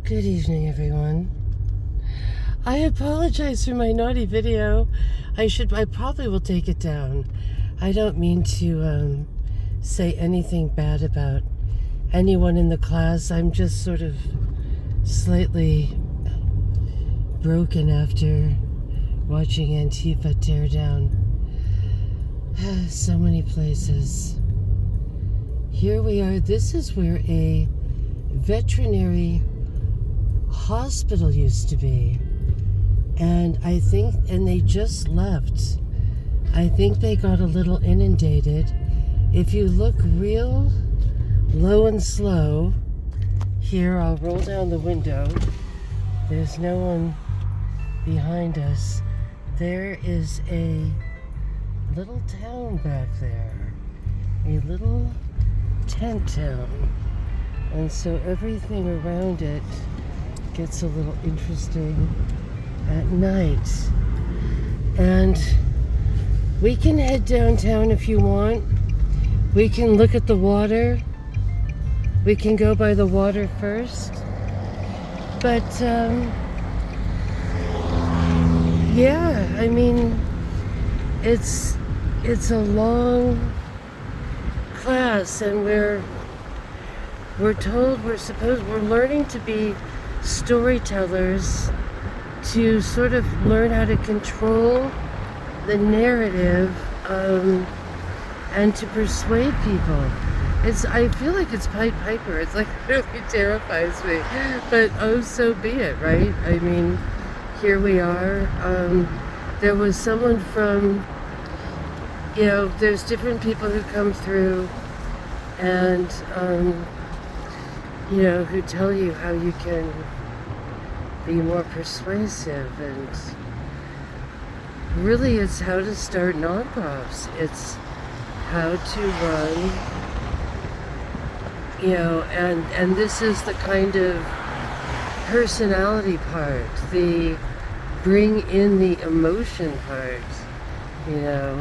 Good evening, everyone. I apologize for my naughty video. I probably will take it down. I don't mean to say anything bad about anyone in the class. I'm just sort of slightly broken after watching Antifa tear down so many places. Here we are. This is where a veterinary hospital used to be, and they just left. I think they got a little inundated. If you look real low and slow here, I'll roll down the window. There's no one behind us. There is a little town back there, a little tent town, and so everything around it gets a little interesting at night. And we can head downtown if you want. We can look at the water. We can go by the water first. But yeah, I mean, it's a long class, and we're told we're learning to be storytellers, to sort of learn how to control the narrative, and to persuade people. I feel like it's Pied Piper. It's like, really terrifies me, but oh, so be it, right? I mean, here we are. There was someone from, there's different people who come through and who tell you how you can be more persuasive, and really it's how to start nonprofs. It's how to run, and this is the kind of personality part, the bring in the emotion part, I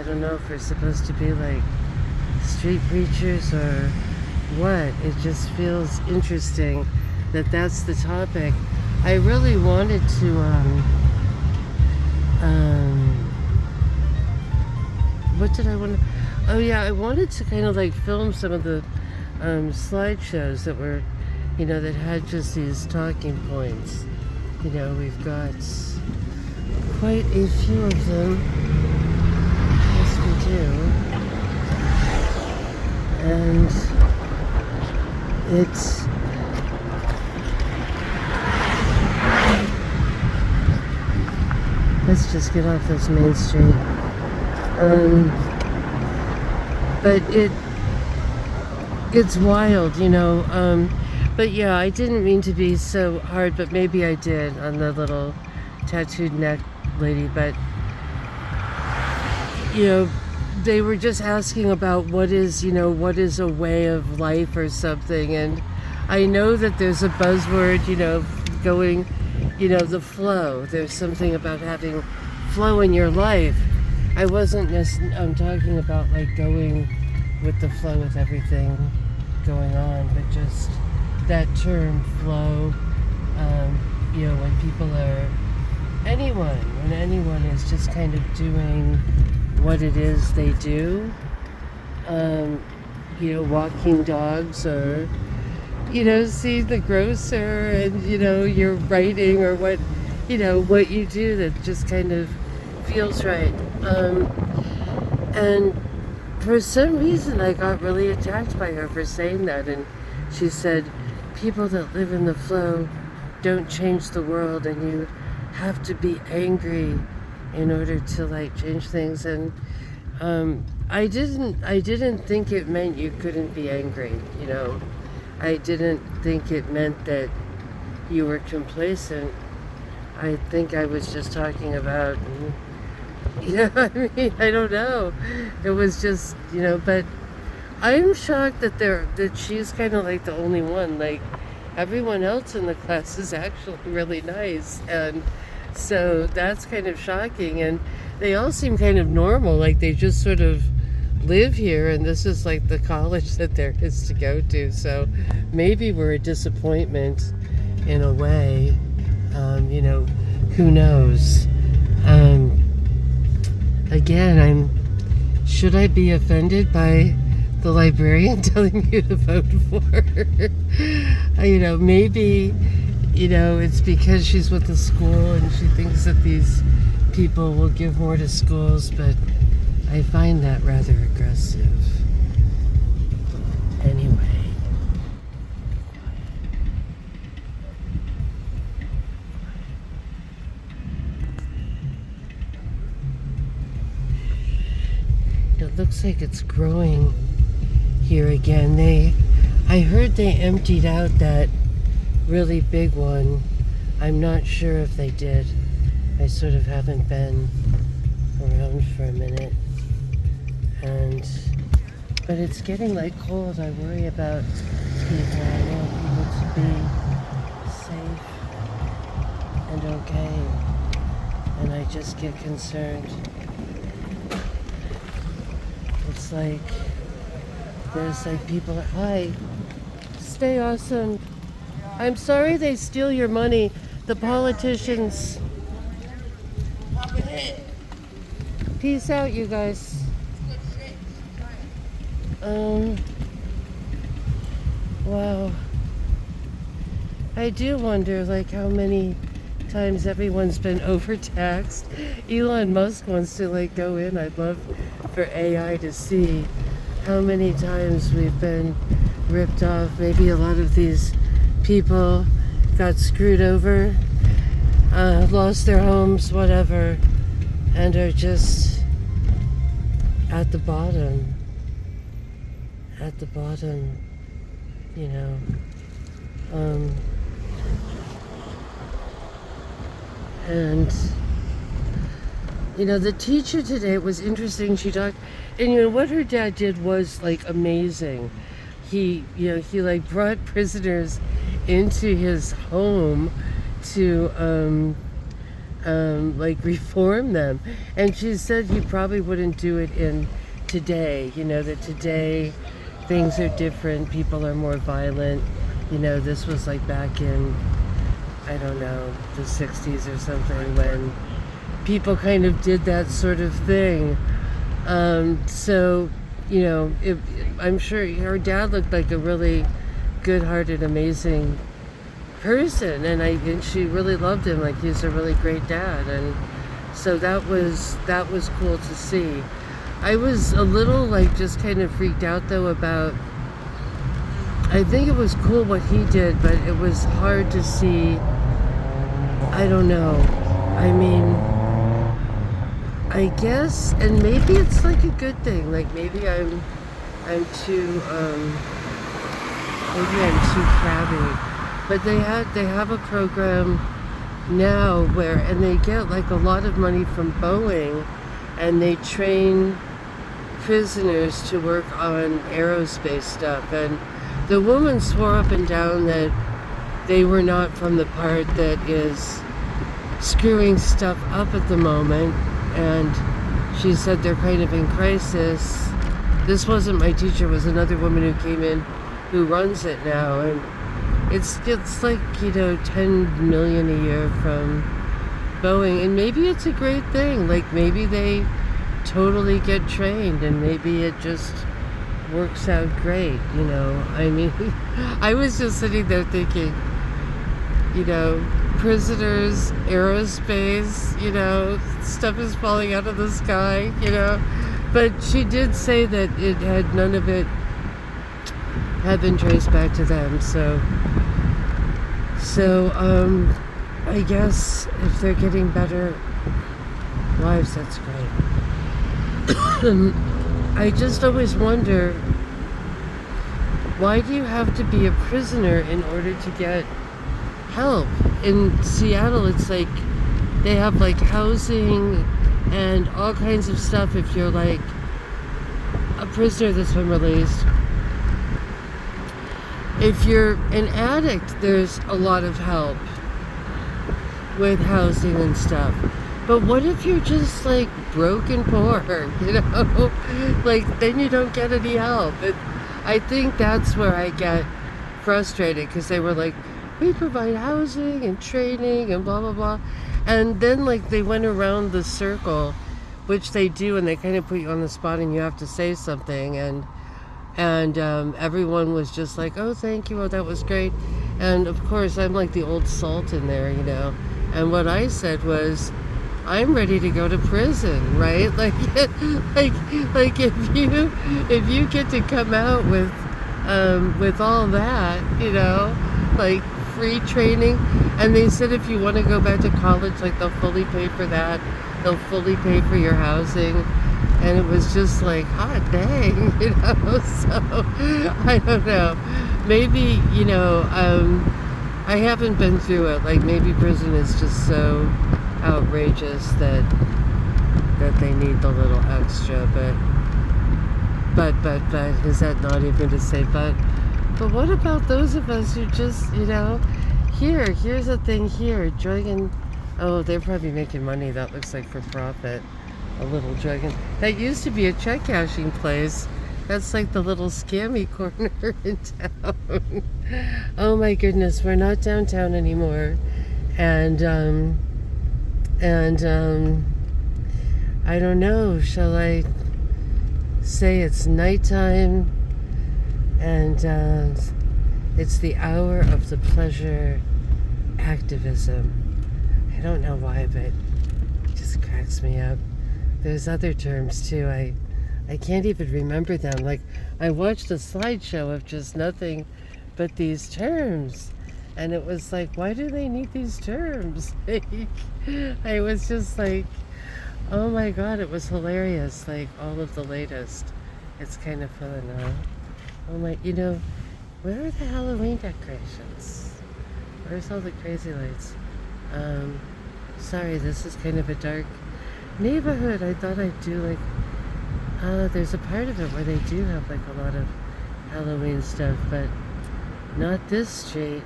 don't know if we're supposed to be like street preachers or what. It just feels interesting that that's the topic. I really wanted to what did I want to, oh yeah, I wanted to kind of like film some of the slideshows that were, that had just these talking points. We've got quite a few of them. Yes, we do. And let's just get off this main street. But it's wild, but yeah, I didn't mean to be so hard, but maybe I did on the little tattooed neck lady. But they were just asking about what is a way of life or something, and I know that there's a buzzword, going, the flow. There's something about having flow in your life. I wasn't talking about like going with the flow with everything going on, but just that term flow, when people are, when anyone is just kind of doing what it is they do, walking dogs, or see the grocer, and you're writing, or what you do that just kind of feels right. And for some reason I got really attacked by her for saying that, and she said people that live in the flow don't change the world, and you have to be angry in order to like change things. And I didn't think it meant you couldn't be angry, I didn't think it meant that you were complacent. I think I was just talking about, I don't know. It was just, but I'm shocked that she's kind of like the only one. Like, everyone else in the class is actually really nice, and so that's kind of shocking. And they all seem kind of normal, like they just sort of live here, and this is like the college that there is to go to. So maybe we're a disappointment in a way. Who knows? Again, should I be offended by the librarian telling you to vote for her? Maybe, it's because she's with the school and she thinks that these people will give more to schools, but I find that rather aggressive. Anyway. It looks like it's growing here again. I heard they emptied out that really big one. I'm not sure if they did. I sort of haven't been around for a minute. But it's getting like cold. I worry about people. I want people to be safe and okay. And I just get concerned. It's like there's like people. Hi, stay awesome. I'm sorry they steal your money. The politicians. Peace out, you guys. Wow. I do wonder, like, how many times everyone's been overtaxed. Elon Musk wants to, like, go in. I'd love for AI to see how many times we've been ripped off. Maybe a lot of these people got screwed over, lost their homes, whatever, and are just at the bottom. At the bottom, and the teacher today, it was interesting. She talked, and what her dad did was like amazing. He like brought prisoners into his home to like reform them, and she said he probably wouldn't do it in today. That today things are different, people are more violent. This was like back in, I don't know, the 60s or something, when people kind of did that sort of thing. I'm sure her dad looked like a really good-hearted, amazing person, and she really loved him. Like, he's a really great dad, and so that was cool to see. I was a little like just kind of freaked out though about, I think it was cool what he did, but it was hard to see. I don't know. I mean, I guess, and maybe it's like a good thing. Like maybe I'm too crabby. But they have a program now and they get like a lot of money from Boeing, and they train prisoners to work on aerospace stuff. And the woman swore up and down that they were not from the part that is screwing stuff up at the moment, and she said they're kind of in crisis. This wasn't my teacher, it was another woman who came in who runs it now, and it's like 10 million a year from Boeing, and maybe it's a great thing. Like maybe they totally get trained, and maybe it just works out great. I mean, I was just sitting there thinking, prisoners, aerospace, stuff is falling out of the sky, but she did say that none of it had been traced back to them. So I guess if they're getting better lives, that's great. I just always wonder, why do you have to be a prisoner in order to get help? In Seattle, it's like they have like housing and all kinds of stuff if you're like a prisoner that's been released. If you're an addict, there's a lot of help with housing and stuff. But what if you're just like broke and poor, you know? Like, then you don't get any help. I think that's where I get frustrated, because they were like, we provide housing and training and blah, blah, blah. And then, like, they went around the circle, which they do, and they kind of put you on the spot and you have to say something. And everyone was just like, oh, thank you, oh, that was great. And of course, I'm like the old salt in there, you know. And what I said was, I'm ready to go to prison, right? Like, like if you get to come out with all that, you know, like free training, and they said if you want to go back to college, like they'll fully pay for that, they'll fully pay for your housing, and it was just like, hot dang, you know. So I don't know, maybe, you know, I haven't been through it. Like, maybe prison is just so outrageous that they need the little extra, but is that not even to say but what about those of us who just, you know, here's a thing here, dragging, oh, they're probably making money, that looks like for profit, a little dragon, that used to be a check cashing place, that's like the little scammy corner in town. Oh my goodness, we're not downtown anymore, and I don't know, shall I say it's nighttime, and it's the hour of the pleasure activism. I don't know why, but it just cracks me up. There's other terms too, I can't even remember them. Like, I watched a slideshow of just nothing but these terms, and it was like, why do they need these terms? I was just like, oh my god, it was hilarious, like all of the latest. It's kind of fun, huh? Oh my, you know, where are the Halloween decorations? Where's all the crazy lights? Sorry, this is kind of a dark neighborhood. I thought I'd do like, there's a part of it where they do have like a lot of Halloween stuff, but not this street.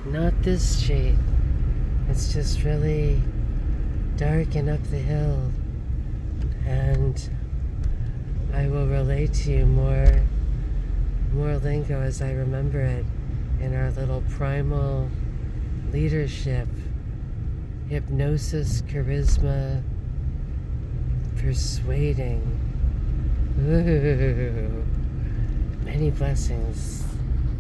Not this street. It's just really dark and up the hill, and I will relate to you more lingo as I remember it in our little primal leadership, hypnosis, charisma, persuading. Ooh, many blessings.